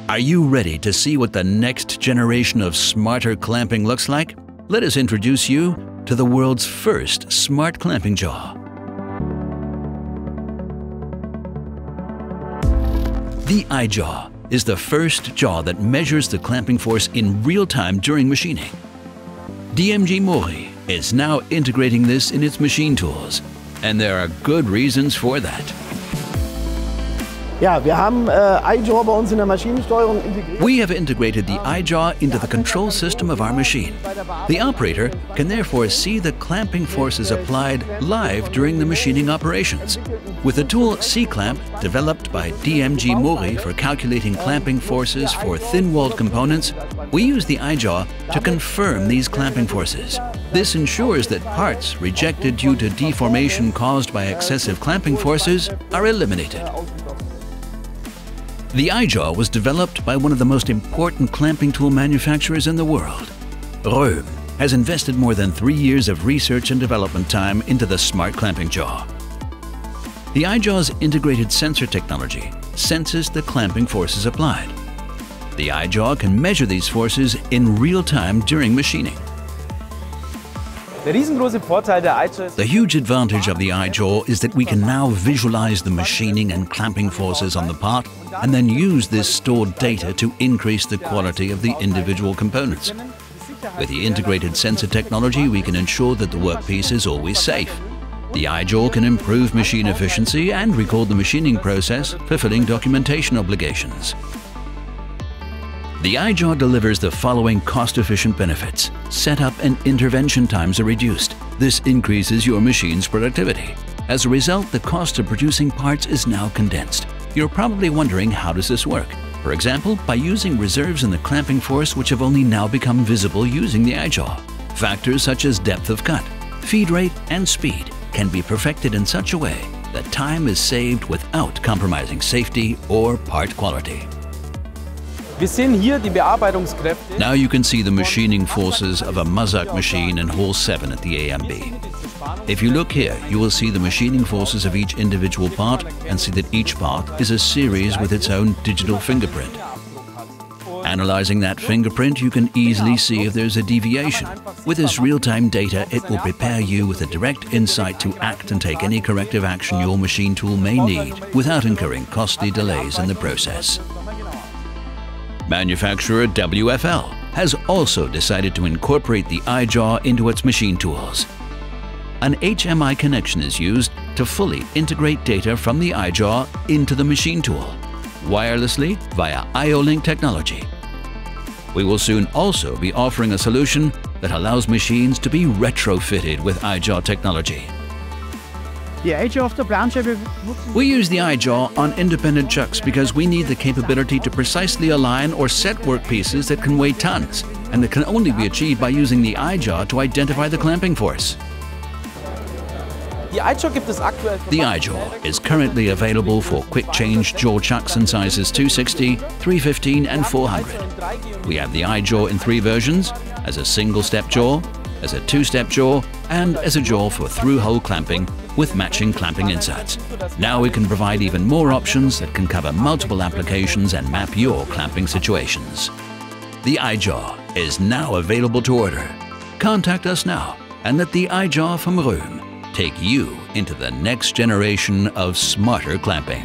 Are you ready to see what the next generation of smarter clamping looks like? Let us introduce you to the world's first smart clamping jaw. The iJaw is the first jaw that measures the clamping force in real time during machining. DMG MORI is now integrating this in its machine tools, and there are good reasons for that. Ja, wir haben iJaw bei uns in der Maschinensteuerung integriert. We have integrated the iJaw into the control system of our machine. The operator can therefore see the clamping forces applied live during the machining operations. With the tool C-Clamp, developed by DMG MORI for calculating clamping forces for thin-walled components, we use the iJaw to confirm these clamping forces. This ensures that parts rejected due to deformation caused by excessive clamping forces are eliminated. The iJaw was developed by one of the most important clamping tool manufacturers in the world. Röhm has invested more than 3 years of research and development time into the smart clamping jaw. The iJaw's integrated sensor technology senses the clamping forces applied. The iJaw can measure these forces in real time during machining. The huge advantage of the iJaw is that we can now visualize the machining and clamping forces on the part and then use this stored data to increase the quality of the individual components. With the integrated sensor technology, we can ensure that the workpiece is always safe. The iJaw can improve machine efficiency and record the machining process, fulfilling documentation obligations. The iJaw delivers the following cost-efficient benefits. Setup and intervention times are reduced. This increases your machine's productivity. As a result, the cost of producing parts is now condensed. You're probably wondering, how does this work? For example, by using reserves in the clamping force which have only now become visible using the iJaw. Factors such as depth of cut, feed rate, and speed can be perfected in such a way that time is saved without compromising safety or part quality. Now you can see the machining forces of a MAZAK machine in hole 7 at the AMB. If you look here, you will see the machining forces of each individual part and see that each part is a series with its own digital fingerprint. Analyzing that fingerprint, you can easily see if there's a deviation. With this real-time data, it will prepare you with a direct insight to act and take any corrective action your machine tool may need without incurring costly delays in the process. Manufacturer WFL has also decided to incorporate the iJaw into its machine tools. An HMI connection is used to fully integrate data from the iJaw into the machine tool, wirelessly via IO-Link technology. We will soon also be offering a solution that allows machines to be retrofitted with iJaw technology. We use the iJaw on independent chucks because we need the capability to precisely align or set workpieces that can weigh tons, and that can only be achieved by using the iJaw to identify the clamping force. The iJaw is currently available for quick change jaw chucks in sizes 260, 315 and 400. We have the iJaw in 3 versions: as a single-step jaw, as a 2-step jaw, and as a jaw for through-hole clamping with matching clamping inserts. Now we can provide even more options that can cover multiple applications and map your clamping situations. The iJaw is now available to order. Contact us now and let the iJaw from Röhm take you into the next generation of smarter clamping.